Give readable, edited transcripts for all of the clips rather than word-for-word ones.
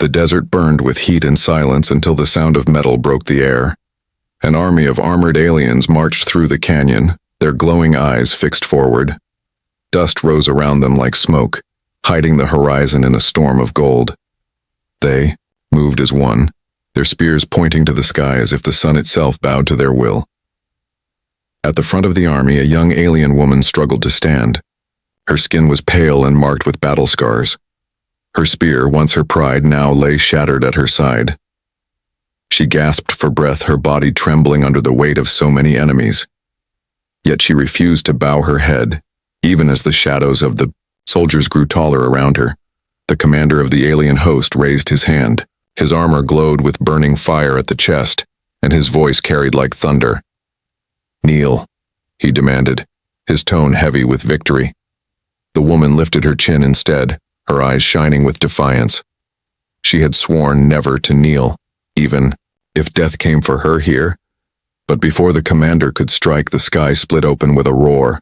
The desert burned with heat and silence until the sound of metal broke the air. An army of armored aliens marched through the canyon, their glowing eyes fixed forward. Dust rose around them like smoke, hiding the horizon in a storm of gold. They moved as one, their spears pointing to the sky as if the sun itself bowed to their will. At the front of the army, a young alien woman struggled to stand. Her skin was pale and marked with battle scars. Her spear, once her pride, now lay shattered at her side. She gasped for breath, her body trembling under the weight of so many enemies. Yet she refused to bow her head, even as the shadows of the soldiers grew taller around her. The commander of the alien host raised his hand. His armor glowed with burning fire at the chest, and his voice carried like thunder. "Kneel," he demanded, his tone heavy with victory. The woman lifted her chin instead, her eyes shining with defiance. She had sworn never to kneel, even if death came for her here. But before the commander could strike, the sky split open with a roar.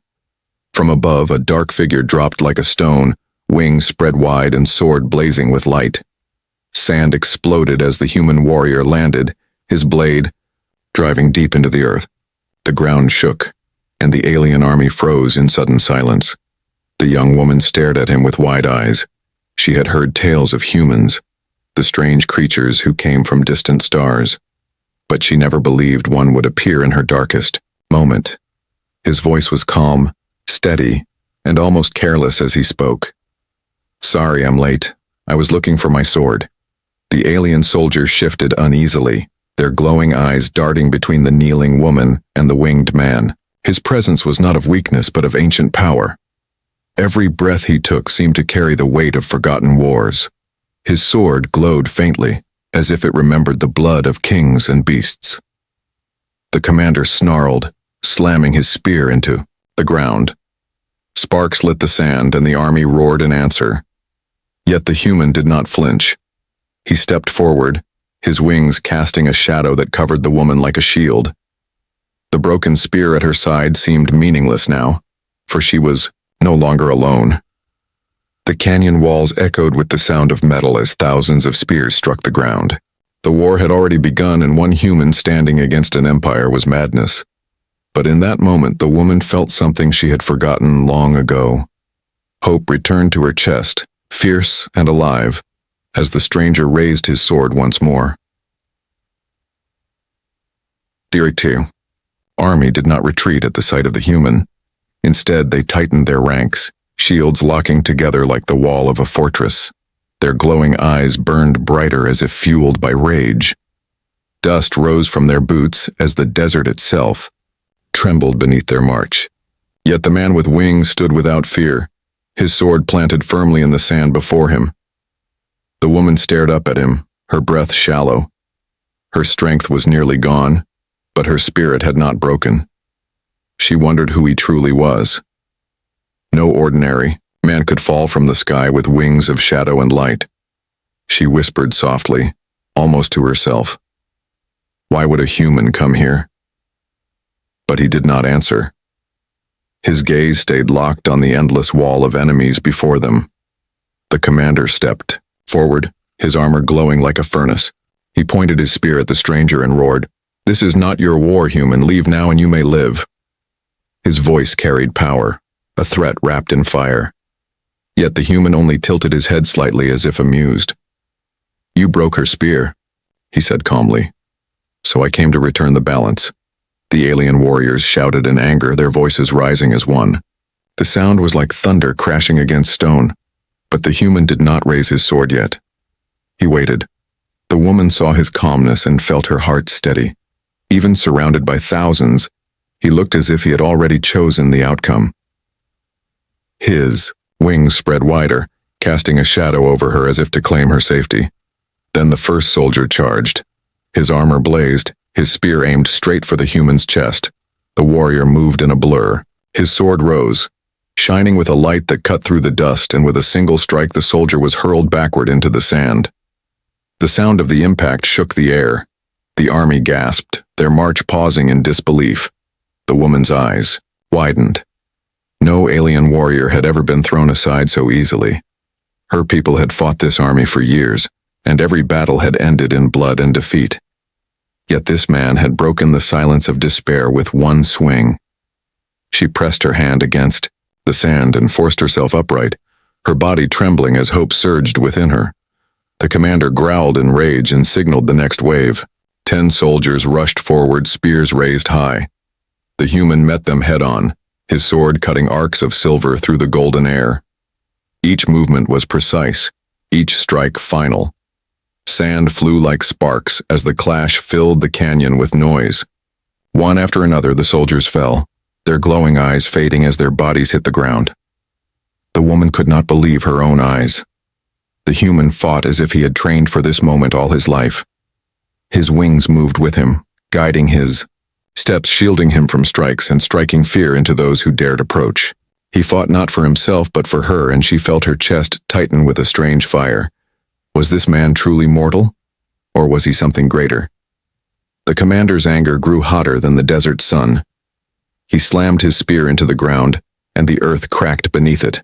From above, a dark figure dropped like a stone, wings spread wide and sword blazing with light. Sand exploded as the human warrior landed, his blade driving deep into the earth. The ground shook, and the alien army froze in sudden silence. The young woman stared at him with wide eyes. She had heard tales of humans, the strange creatures who came from distant stars, but she never believed one would appear in her darkest moment. His voice was calm, steady, and almost careless as he spoke. "Sorry I'm late. I was looking for my sword." The alien soldiers shifted uneasily, their glowing eyes darting between the kneeling woman and the winged man. His presence was not of weakness but of ancient power. Every breath he took seemed to carry the weight of forgotten wars. His sword glowed faintly, as if it remembered the blood of kings and beasts. The commander snarled, slamming his spear into the ground. Sparks lit the sand, and the army roared in answer. Yet the human did not flinch. He stepped forward, his wings casting a shadow that covered the woman like a shield. The broken spear at her side seemed meaningless now, for she was no longer alone. The canyon walls echoed with the sound of metal as thousands of spears struck the ground. The war had already begun, and one human standing against an empire was madness. But in that moment, the woman felt something she had forgotten long ago. Hope returned to her chest, fierce and alive, as the stranger raised his sword once more. Directive. Army did not retreat at the sight of the human. Instead, they tightened their ranks, shields locking together like the wall of a fortress. Their glowing eyes burned brighter as if fueled by rage. Dust rose from their boots as the desert itself trembled beneath their march. Yet the man with wings stood without fear, his sword planted firmly in the sand before him. The woman stared up at him, her breath shallow. Her strength was nearly gone, but her spirit had not broken. She wondered who he truly was. No ordinary man could fall from the sky with wings of shadow and light. She whispered softly, almost to herself, "Why would a human come here?" But he did not answer. His gaze stayed locked on the endless wall of enemies before them. The commander stepped forward, his armor glowing like a furnace. He pointed his spear at the stranger and roared, "This is not your war, human. Leave now and you may live." His voice carried power, a threat wrapped in fire. Yet the human only tilted his head slightly as if amused. "You broke her spear," he said calmly. "So I came to return the balance." The alien warriors shouted in anger, their voices rising as one. The sound was like thunder crashing against stone, but the human did not raise his sword yet. He waited. The woman saw his calmness and felt her heart steady. Even surrounded by thousands, he looked as if he had already chosen the outcome. His wings spread wider, casting a shadow over her as if to claim her safety. Then the first soldier charged. His armor blazed, his spear aimed straight for the human's chest. The warrior moved in a blur. His sword rose, shining with a light that cut through the dust, and with a single strike the soldier was hurled backward into the sand. The sound of the impact shook the air. The army gasped, their march pausing in disbelief. The woman's eyes widened. No alien warrior had ever been thrown aside so easily. Her people had fought this army for years, and every battle had ended in blood and defeat. Yet this man had broken the silence of despair with one swing. She pressed her hand against the sand and forced herself upright, her body trembling as hope surged within her. The commander growled in rage and signaled the next wave. 10 soldiers rushed forward, spears raised high. The human met them head-on, his sword cutting arcs of silver through the golden air. Each movement was precise, each strike final. Sand flew like sparks as the clash filled the canyon with noise. One after another the soldiers fell, their glowing eyes fading as their bodies hit the ground. The woman could not believe her own eyes. The human fought as if he had trained for this moment all his life. His wings moved with him, guiding his steps, shielding him from strikes and striking fear into those who dared approach. He fought not for himself but for her, and she felt her chest tighten with a strange fire. Was this man truly mortal, or was he something greater? The commander's anger grew hotter than the desert sun. He slammed his spear into the ground, and the earth cracked beneath it.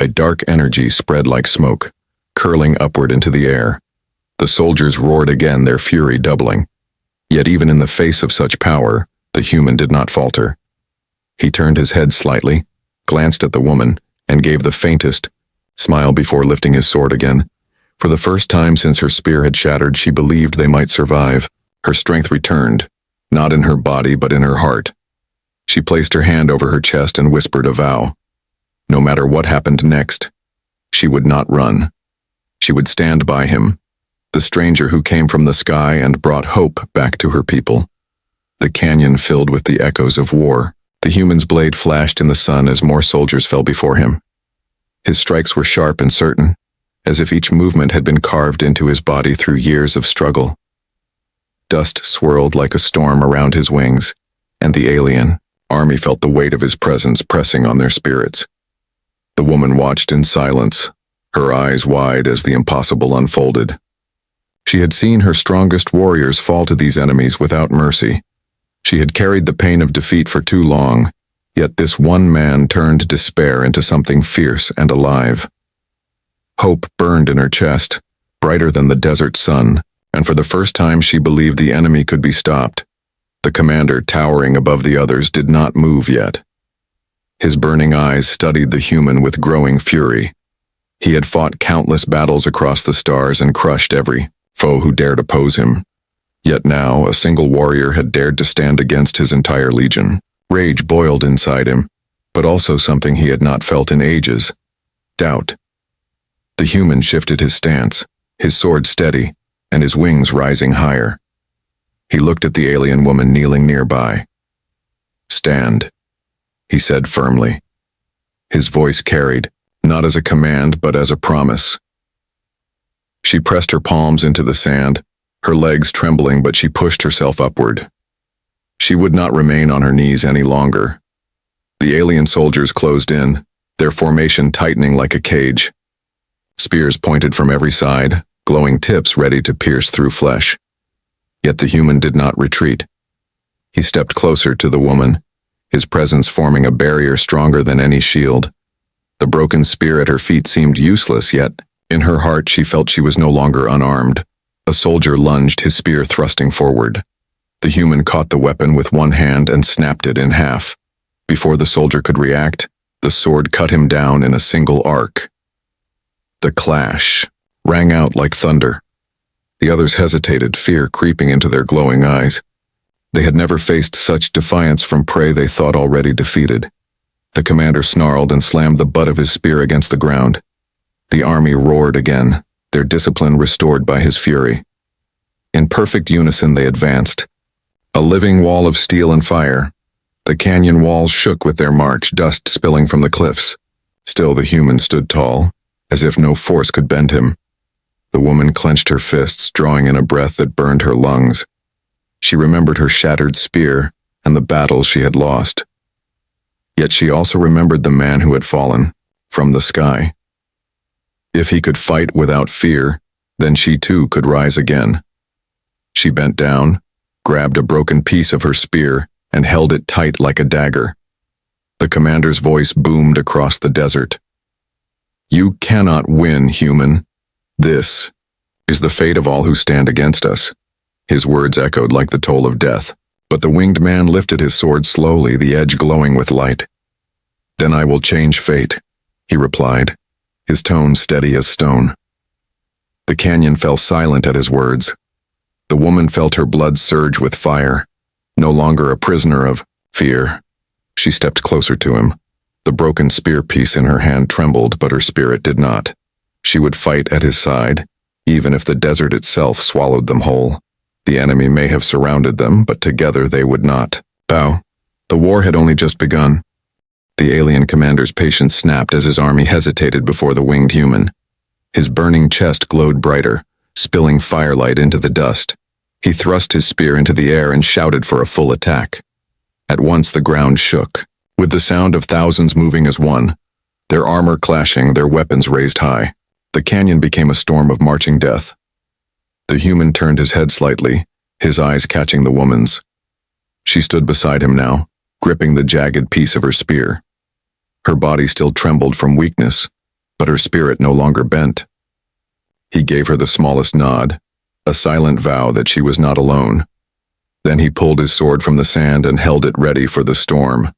A dark energy spread like smoke, curling upward into the air. The soldiers roared again, their fury doubling. Yet even in the face of such power, the human did not falter. He turned his head slightly, glanced at the woman, and gave the faintest smile before lifting his sword again. For the first time since her spear had shattered, she believed they might survive. Her strength returned, not in her body but in her heart. She placed her hand over her chest and whispered a vow. No matter what happened next, she would not run. She would stand by him, the stranger who came from the sky and brought hope back to her people. The canyon filled with the echoes of war. The human's blade flashed in the sun as more soldiers fell before him. His strikes were sharp and certain, as if each movement had been carved into his body through years of struggle. Dust swirled like a storm around his wings, and the alien army felt the weight of his presence pressing on their spirits. The woman watched in silence, her eyes wide as the impossible unfolded. She had seen her strongest warriors fall to these enemies without mercy. She had carried the pain of defeat for too long, yet this one man turned despair into something fierce and alive. Hope burned in her chest, brighter than the desert sun, and for the first time she believed the enemy could be stopped. The commander, towering above the others, did not move yet. His burning eyes studied the human with growing fury. He had fought countless battles across the stars and crushed every foe who dared oppose him. Yet now, a single warrior had dared to stand against his entire legion. Rage boiled inside him, but also something he had not felt in ages: doubt. The human shifted his stance, his sword steady, and his wings rising higher. He looked at the alien woman kneeling nearby. "Stand," he said firmly. His voice carried, not as a command but as a promise. She pressed her palms into the sand, her legs trembling, but she pushed herself upward. She would not remain on her knees any longer. The alien soldiers closed in, their formation tightening like a cage. Spears pointed from every side, glowing tips ready to pierce through flesh. Yet the human did not retreat. He stepped closer to the woman, his presence forming a barrier stronger than any shield. The broken spear at her feet seemed useless, yet in her heart she felt she was no longer unarmed. A soldier lunged, his spear thrusting forward. The human caught the weapon with one hand and snapped it in half. Before the soldier could react, the sword cut him down in a single arc. The clash rang out like thunder. The others hesitated, fear creeping into their glowing eyes. They had never faced such defiance from prey they thought already defeated. The commander snarled and slammed the butt of his spear against the ground. The army roared again, their discipline restored by his fury. In perfect unison they advanced, a living wall of steel and fire. The canyon walls shook with their march, dust spilling from the cliffs. Still the human stood tall, as if no force could bend him. The woman clenched her fists, drawing in a breath that burned her lungs. She remembered her shattered spear and the battles she had lost. Yet she also remembered the man who had fallen from the sky. If he could fight without fear, then she too could rise again. She bent down, grabbed a broken piece of her spear, and held it tight like a dagger. The commander's voice boomed across the desert. "You cannot win, human. This is the fate of all who stand against us." His words echoed like the toll of death, but the winged man lifted his sword slowly, the edge glowing with light. "Then I will change fate," he replied, his tone steady as stone. The canyon fell silent at his words. The woman felt her blood surge with fire. No longer a prisoner of fear, she stepped closer to him. The broken spear piece in her hand trembled, but her spirit did not. She would fight at his side, even if the desert itself swallowed them whole. The enemy may have surrounded them, but together they would not bow. The war had only just begun. The alien commander's patience snapped as his army hesitated before the winged human. His burning chest glowed brighter, spilling firelight into the dust. He thrust his spear into the air and shouted for a full attack. At once the ground shook, with the sound of thousands moving as one, their armor clashing, their weapons raised high. The canyon became a storm of marching death. The human turned his head slightly, his eyes catching the woman's. She stood beside him now, gripping the jagged piece of her spear. Her body still trembled from weakness, but her spirit no longer bent. He gave her the smallest nod, a silent vow that she was not alone. Then he pulled his sword from the sand and held it ready for the storm.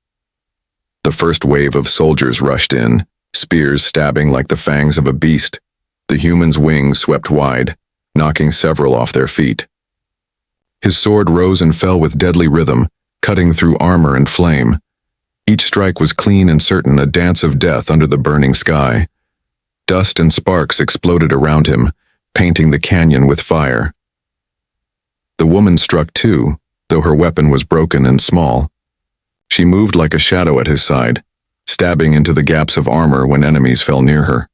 The first wave of soldiers rushed in, spears stabbing like the fangs of a beast. The human's wings swept wide, knocking several off their feet. His sword rose and fell with deadly rhythm, cutting through armor and flame. Each strike was clean and certain, a dance of death under the burning sky. Dust and sparks exploded around him, painting the canyon with fire. The woman struck too, though her weapon was broken and small. She moved like a shadow at his side, stabbing into the gaps of armor when enemies fell near her.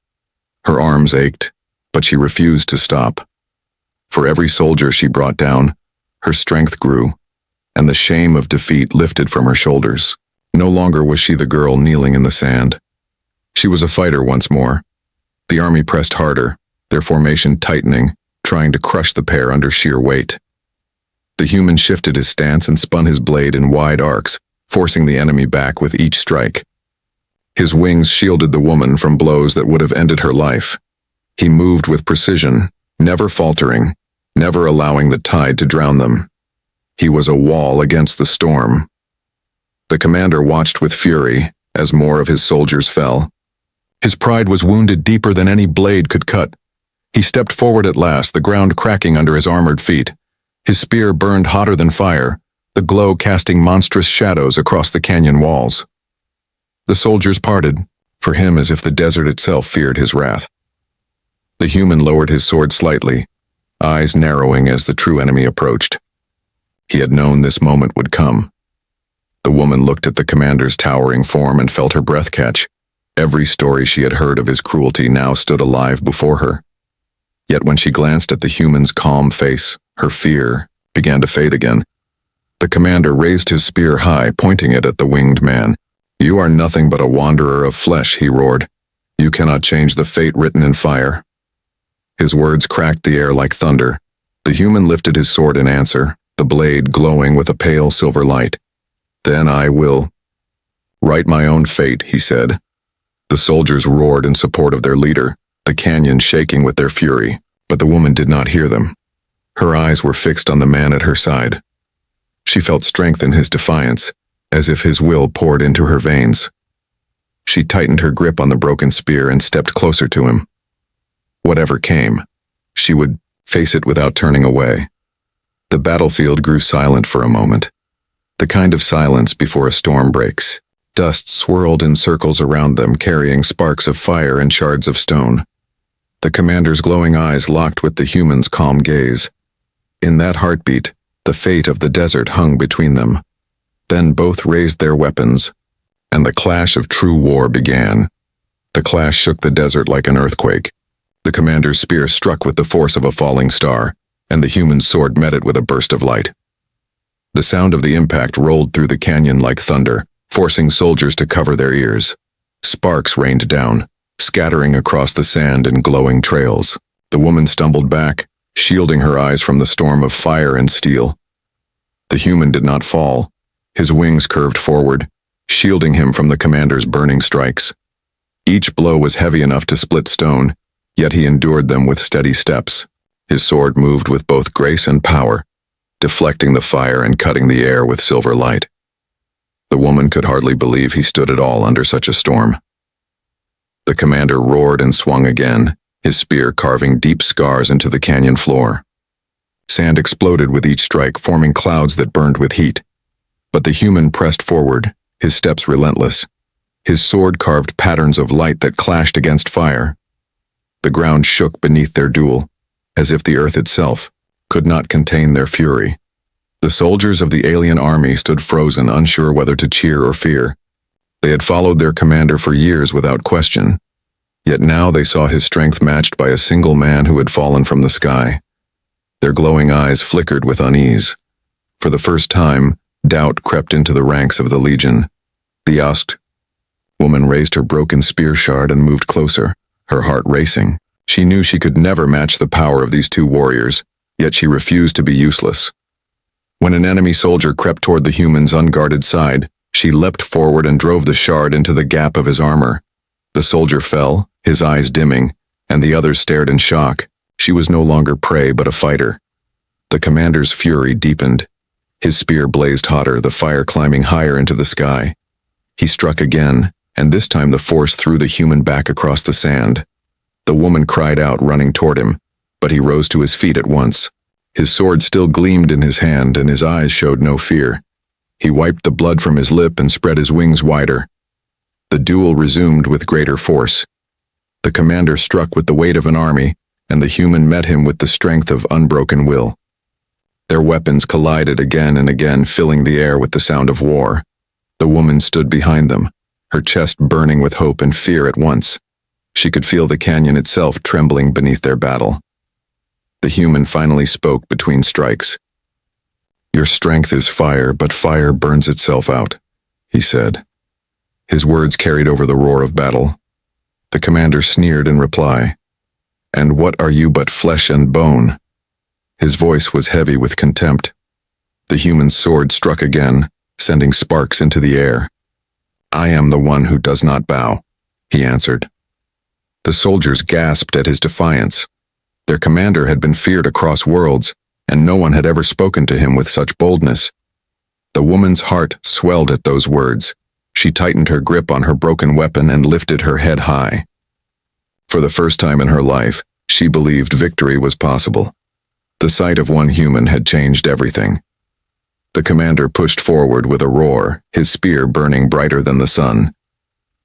Her arms ached, but she refused to stop. For every soldier she brought down, her strength grew, and the shame of defeat lifted from her shoulders. No longer was she the girl kneeling in the sand. She was a fighter once more. The army pressed harder, their formation tightening, trying to crush the pair under sheer weight. The human shifted his stance and spun his blade in wide arcs, forcing the enemy back with each strike. His wings shielded the woman from blows that would have ended her life. He moved with precision, never faltering, never allowing the tide to drown them. He was a wall against the storm. The commander watched with fury as more of his soldiers fell. His pride was wounded deeper than any blade could cut. He stepped forward at last, the ground cracking under his armored feet. His spear burned hotter than fire, the glow casting monstrous shadows across the canyon walls. The soldiers parted, for him as if the desert itself feared his wrath. The human lowered his sword slightly, eyes narrowing as the true enemy approached. He had known this moment would come. The woman looked at the commander's towering form and felt her breath catch. Every story she had heard of his cruelty now stood alive before her. Yet when she glanced at the human's calm face, her fear began to fade again. The commander raised his spear high, pointing it at the winged man. "You are nothing but a wanderer of flesh," he roared. "You cannot change the fate written in fire." His words cracked the air like thunder. The human lifted his sword in answer, the blade glowing with a pale silver light. "Then I will write my own fate," he said. The soldiers roared in support of their leader, the canyon shaking with their fury, but the woman did not hear them. Her eyes were fixed on the man at her side. She felt strength in his defiance, as if his will poured into her veins. She tightened her grip on the broken spear and stepped closer to him. Whatever came, she would face it without turning away. The battlefield grew silent for a moment, the kind of silence before a storm breaks. Dust swirled in circles around them, carrying sparks of fire and shards of stone. The commander's glowing eyes locked with the human's calm gaze. In that heartbeat, the fate of the desert hung between them. Then both raised their weapons, and the clash of true war began. The clash shook the desert like an earthquake. The commander's spear struck with the force of a falling star, and the human's sword met it with a burst of light. The sound of the impact rolled through the canyon like thunder, forcing soldiers to cover their ears. Sparks rained down, scattering across the sand in glowing trails. The woman stumbled back, shielding her eyes from the storm of fire and steel. The human did not fall. His wings curved forward, shielding him from the commander's burning strikes. Each blow was heavy enough to split stone, yet he endured them with steady steps. His sword moved with both grace and power, deflecting the fire and cutting the air with silver light. The woman could hardly believe he stood at all under such a storm. The commander roared and swung again, his spear carving deep scars into the canyon floor. Sand exploded with each strike, forming clouds that burned with heat. But the human pressed forward, his steps relentless. His sword carved patterns of light that clashed against fire. The ground shook beneath their duel, as if the earth itself could not contain their fury. The soldiers of the alien army stood frozen, unsure whether to cheer or fear. They had followed their commander for years without question, yet now they saw his strength matched by a single man who had fallen from the sky. Their glowing eyes flickered with unease. For the first time, doubt crept into the ranks of the legion. The asked woman raised her broken spear shard and moved closer, her heart racing. She knew she could never match the power of these two warriors, yet she refused to be useless. When an enemy soldier crept toward the human's unguarded side, she leapt forward and drove the shard into the gap of his armor. The soldier fell, his eyes dimming, and the others stared in shock. She was no longer prey but a fighter. The commander's fury deepened. His spear blazed hotter, the fire climbing higher into the sky. He struck again, and this time the force threw the human back across the sand. The woman cried out, running toward him, but he rose to his feet at once. His sword still gleamed in his hand, and his eyes showed no fear. He wiped the blood from his lip and spread his wings wider. The duel resumed with greater force. The commander struck with the weight of an army, and the human met him with the strength of unbroken will. Their weapons collided again and again, filling the air with the sound of war. The woman stood behind them, her chest burning with hope and fear at once. She could feel the canyon itself trembling beneath their battle. The human finally spoke between strikes. "Your strength is fire, but fire burns itself out," he said. His words carried over the roar of battle. The commander sneered in reply. "And what are you but flesh and bone?" His voice was heavy with contempt. The human's sword struck again, sending sparks into the air. "I am the one who does not bow," he answered. The soldiers gasped at his defiance. Their commander had been feared across worlds, and no one had ever spoken to him with such boldness. The woman's heart swelled at those words. She tightened her grip on her broken weapon and lifted her head high. For the first time in her life, she believed victory was possible. The sight of one human had changed everything. The commander pushed forward with a roar, his spear burning brighter than the sun.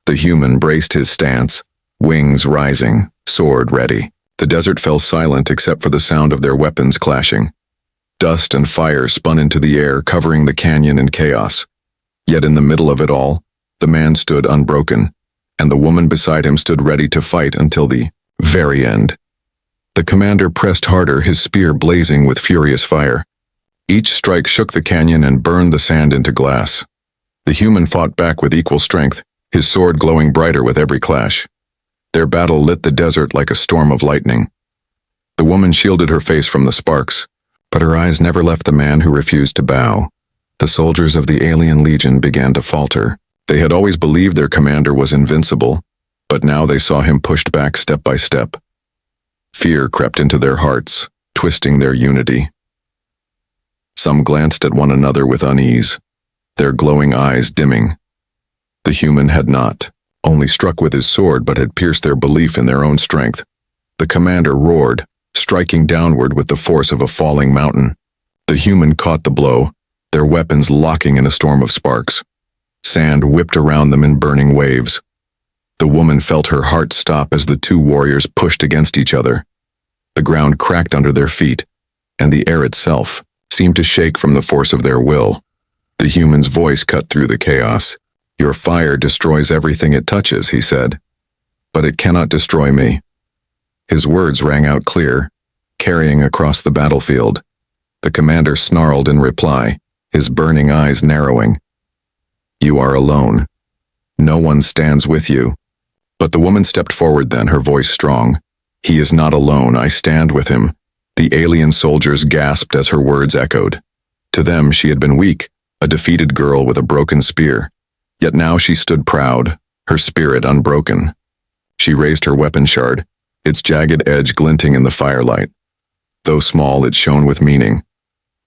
The human braced his stance, wings rising, sword ready. The desert fell silent except for the sound of their weapons clashing. Dust and fire spun into the air, covering the canyon in chaos. Yet in the middle of it all, the man stood unbroken, and the woman beside him stood ready to fight until the very end. The commander pressed harder, his spear blazing with furious fire. Each strike shook the canyon and burned the sand into glass. The human fought back with equal strength, his sword glowing brighter with every clash. Their battle lit the desert like a storm of lightning. The woman shielded her face from the sparks, but her eyes never left the man who refused to bow. The soldiers of the alien legion began to falter. They had always believed their commander was invincible, but now they saw him pushed back step by step. Fear crept into their hearts, twisting their unity. Some glanced at one another with unease, their glowing eyes dimming. The human had not only struck with his sword but had pierced their belief in their own strength. The commander roared, striking downward with the force of a falling mountain. The human caught the blow, their weapons locking in a storm of sparks. Sand whipped around them in burning waves. The woman felt her heart stop as the two warriors pushed against each other. The ground cracked under their feet, and the air itself seemed to shake from the force of their will. The human's voice cut through the chaos. "Your fire destroys everything it touches," he said, "but it cannot destroy me." His words rang out clear, carrying across the battlefield. The commander snarled in reply, his burning eyes narrowing. "You are alone. No one stands with you." But the woman stepped forward then, her voice strong. "He is not alone. I stand with him." The alien soldiers gasped as her words echoed. To them, she had been weak, a defeated girl with a broken spear. Yet now she stood proud, her spirit unbroken. She raised her weapon shard, its jagged edge glinting in the firelight. Though small, it shone with meaning.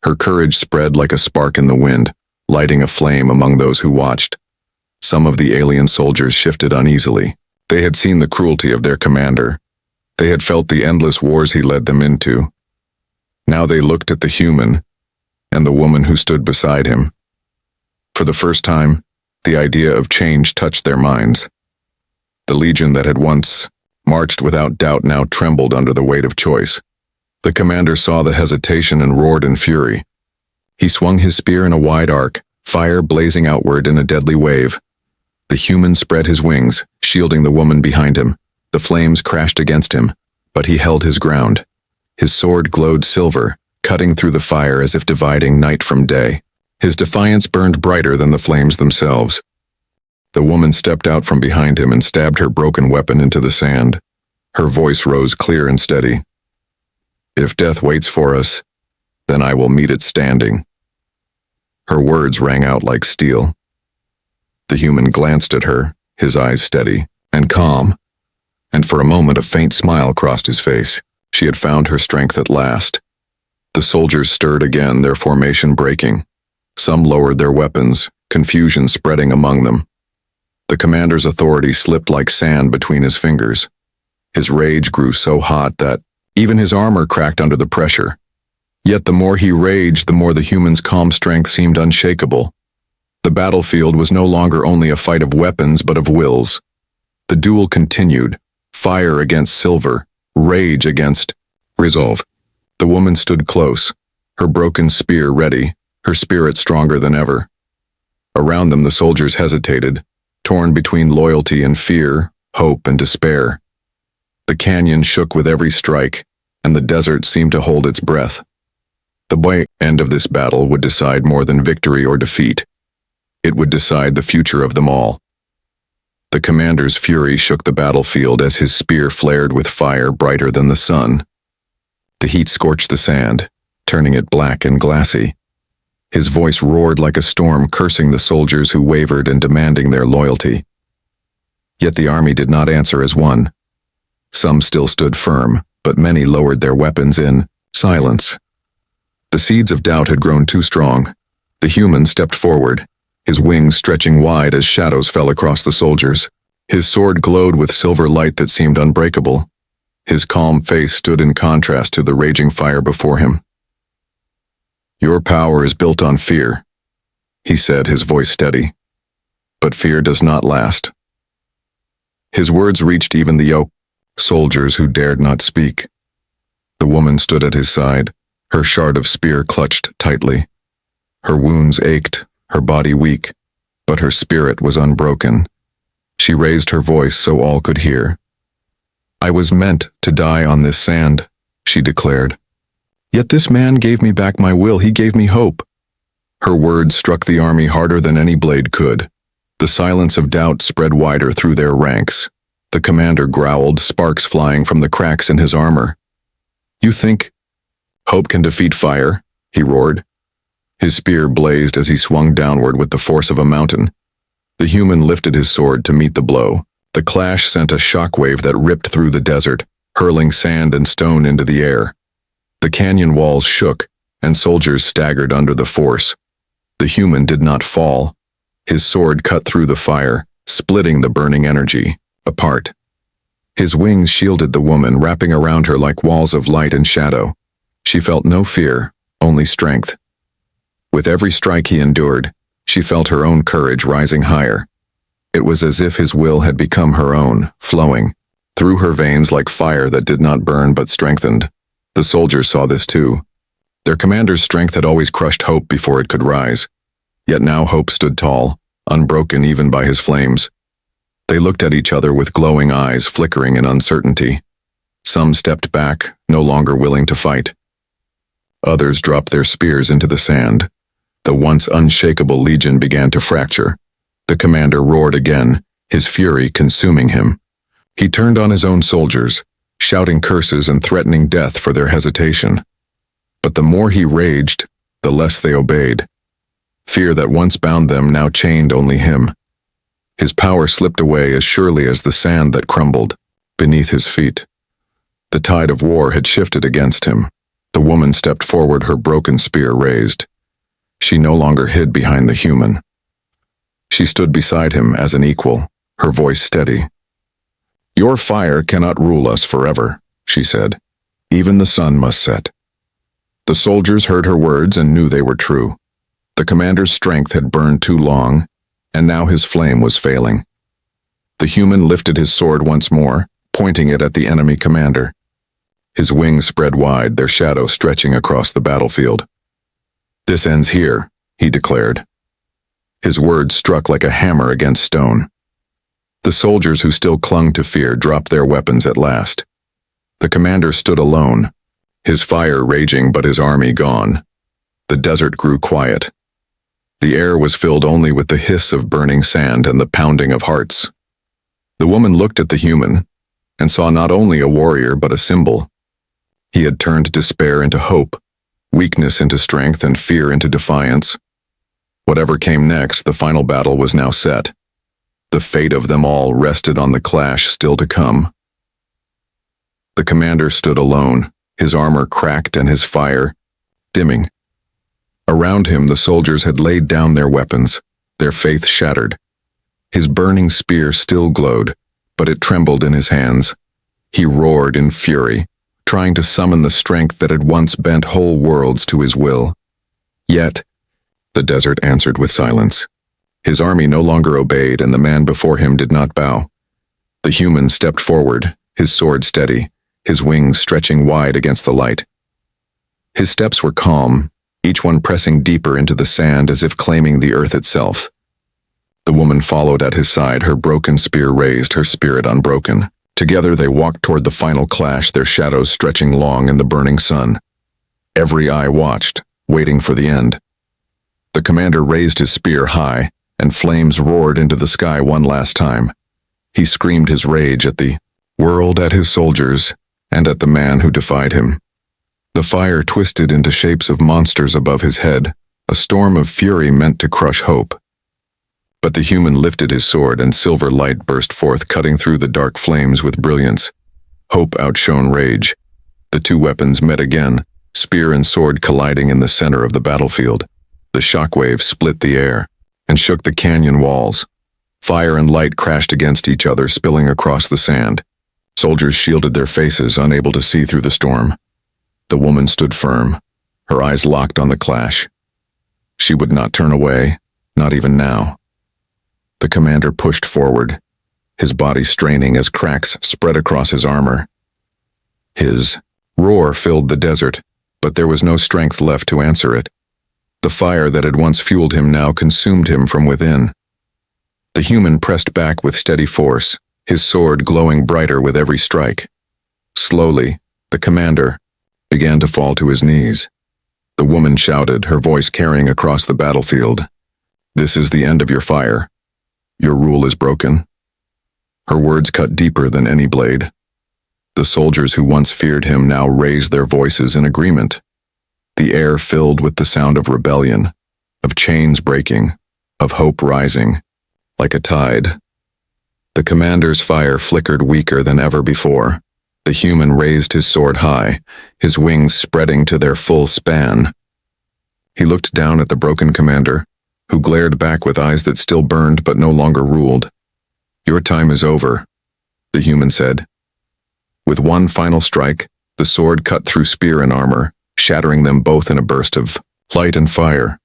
Her courage spread like a spark in the wind, lighting a flame among those who watched. Some of the alien soldiers shifted uneasily. They had seen the cruelty of their commander. They had felt the endless wars he led them into. Now they looked at the human and the woman who stood beside him. For the first time, the idea of change touched their minds. The legion that had once marched without doubt now trembled under the weight of choice. The commander saw the hesitation and roared in fury. He swung his spear in a wide arc, fire blazing outward in a deadly wave. The human spread his wings, shielding the woman behind him. The flames crashed against him, but he held his ground. His sword glowed silver, cutting through the fire as if dividing night from day. His defiance burned brighter than the flames themselves. The woman stepped out from behind him and stabbed her broken weapon into the sand. Her voice rose clear and steady. "If death waits for us, then I will meet it standing." Her words rang out like steel. The human glanced at her, his eyes steady and calm, and for a moment a faint smile crossed his face. She had found her strength at last. The soldiers stirred again, their formation breaking. Some lowered their weapons, confusion spreading among them. The commander's authority slipped like sand between his fingers. His rage grew so hot that even his armor cracked under the pressure. Yet the more he raged, the more the human's calm strength seemed unshakable. The battlefield was no longer only a fight of weapons, but of wills. The duel continued, fire against silver, rage against resolve. The woman stood close, her broken spear ready, her spirit stronger than ever. Around them the soldiers hesitated, torn between loyalty and fear, hope and despair. The canyon shook with every strike, and the desert seemed to hold its breath. The end of this battle would decide more than victory or defeat. It would decide the future of them all. The commander's fury shook the battlefield as his spear flared with fire brighter than the sun. The heat scorched the sand, turning it black and glassy. His voice roared like a storm, cursing the soldiers who wavered and demanding their loyalty. Yet the army did not answer as one. Some still stood firm, but many lowered their weapons in silence. The seeds of doubt had grown too strong. The human stepped forward, his wings stretching wide as shadows fell across the soldiers. His sword glowed with silver light that seemed unbreakable. His calm face stood in contrast to the raging fire before him. "Your power is built on fear," he said, his voice steady. "But fear does not last." His words reached even the soldiers who dared not speak. The woman stood at his side, her shard of spear clutched tightly. Her wounds ached, her body weak, but her spirit was unbroken. She raised her voice so all could hear. "I was meant to die on this sand," she declared. "Yet this man gave me back my will, he gave me hope." Her words struck the army harder than any blade could. The silence of doubt spread wider through their ranks. The commander growled, sparks flying from the cracks in his armor. "You think hope can defeat fire?" he roared. His spear blazed as he swung downward with the force of a mountain. The human lifted his sword to meet the blow. The clash sent a shockwave that ripped through the desert, hurling sand and stone into the air. The canyon walls shook, and soldiers staggered under the force. The human did not fall. His sword cut through the fire, splitting the burning energy apart. His wings shielded the woman, wrapping around her like walls of light and shadow. She felt no fear, only strength. With every strike he endured, she felt her own courage rising higher. It was as if his will had become her own, flowing through her veins like fire that did not burn but strengthened. The soldiers saw this too. Their commander's strength had always crushed hope before it could rise. Yet now hope stood tall, unbroken even by his flames. They looked at each other with glowing eyes flickering in uncertainty. Some stepped back, no longer willing to fight. Others dropped their spears into the sand. The once unshakable legion began to fracture. The commander roared again, his fury consuming him. He turned on his own soldiers, shouting curses and threatening death for their hesitation. But the more he raged, the less they obeyed. Fear that once bound them now chained only him. His power slipped away as surely as the sand that crumbled beneath his feet. The tide of war had shifted against him. The woman stepped forward, her broken spear raised. She no longer hid behind the human. She stood beside him as an equal, her voice steady. "Your fire cannot rule us forever," she said. "Even the sun must set." The soldiers heard her words and knew they were true. The commander's strength had burned too long, and now his flame was failing. The human lifted his sword once more, pointing it at the enemy commander. His wings spread wide, their shadow stretching across the battlefield. "This ends here," he declared. His words struck like a hammer against stone. The soldiers who still clung to fear dropped their weapons at last. The commander stood alone, his fire raging but his army gone. The desert grew quiet. The air was filled only with the hiss of burning sand and the pounding of hearts. The woman looked at the human and saw not only a warrior but a symbol. He had turned despair into hope, weakness into strength, and fear into defiance. Whatever came next, the final battle was now set. The fate of them all rested on the clash still to come. The commander stood alone, his armor cracked and his fire dimming. Around him, the soldiers had laid down their weapons, their faith shattered. His burning spear still glowed, but it trembled in his hands. He roared in fury, trying to summon the strength that had once bent whole worlds to his will. Yet, the desert answered with silence. His army no longer obeyed, and the man before him did not bow. The human stepped forward, his sword steady, his wings stretching wide against the light. His steps were calm, each one pressing deeper into the sand as if claiming the earth itself. The woman followed at his side, her broken spear raised, her spirit unbroken. Together they walked toward the final clash, their shadows stretching long in the burning sun. Every eye watched, waiting for the end. The commander raised his spear high, and flames roared into the sky one last time. He screamed his rage at the world, at his soldiers, and at the man who defied him. The fire twisted into shapes of monsters above his head, a storm of fury meant to crush hope. But the human lifted his sword, and silver light burst forth, cutting through the dark flames with brilliance. Hope outshone rage. The two weapons met again, spear and sword colliding in the center of the battlefield. The shockwave split the air and shook the canyon walls. Fire and light crashed against each other, spilling across the sand. Soldiers shielded their faces, unable to see through the storm. The woman stood firm, her eyes locked on the clash. She would not turn away, not even now. The commander pushed forward, his body straining as cracks spread across his armor. His roar filled the desert, but there was no strength left to answer it. The fire that had once fueled him now consumed him from within. The human pressed back with steady force, his sword glowing brighter with every strike. Slowly, the commander began to fall to his knees. The woman shouted, her voice carrying across the battlefield. "This is the end of your fire. Your rule is broken." Her words cut deeper than any blade. The soldiers who once feared him now raised their voices in agreement. The air filled with the sound of rebellion, of chains breaking, of hope rising, like a tide. The commander's fire flickered weaker than ever before. The human raised his sword high, his wings spreading to their full span. He looked down at the broken commander, who glared back with eyes that still burned but no longer ruled. "Your time is over," the human said. With one final strike, the sword cut through spear and armor, shattering them both in a burst of light and fire.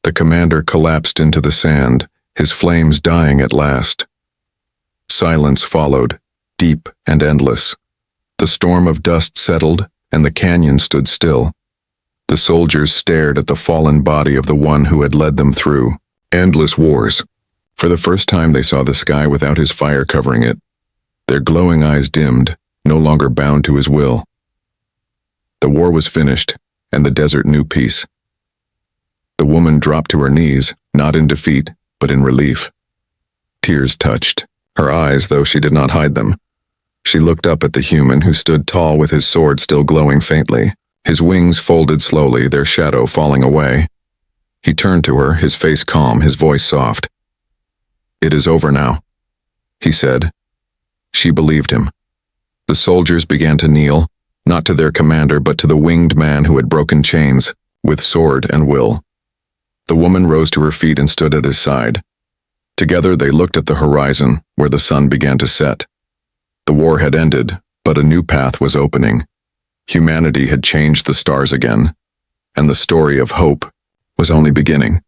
The commander collapsed into the sand, his flames dying at last. Silence followed, deep and endless. The storm of dust settled, and the canyon stood still. The soldiers stared at the fallen body of the one who had led them through endless wars. For the first time they saw the sky without his fire covering it. Their glowing eyes dimmed, no longer bound to his will. The war was finished, and the desert knew peace. The woman dropped to her knees, not in defeat, but in relief. Tears touched her eyes, though she did not hide them. She looked up at the human who stood tall with his sword still glowing faintly. His wings folded slowly, their shadow falling away. He turned to her, his face calm, his voice soft. "It is over now," he said. She believed him. The soldiers began to kneel, not to their commander but to the winged man who had broken chains, with sword and will. The woman rose to her feet and stood at his side. Together they looked at the horizon, where the sun began to set. The war had ended, but a new path was opening. Humanity had changed the stars again, and the story of hope was only beginning.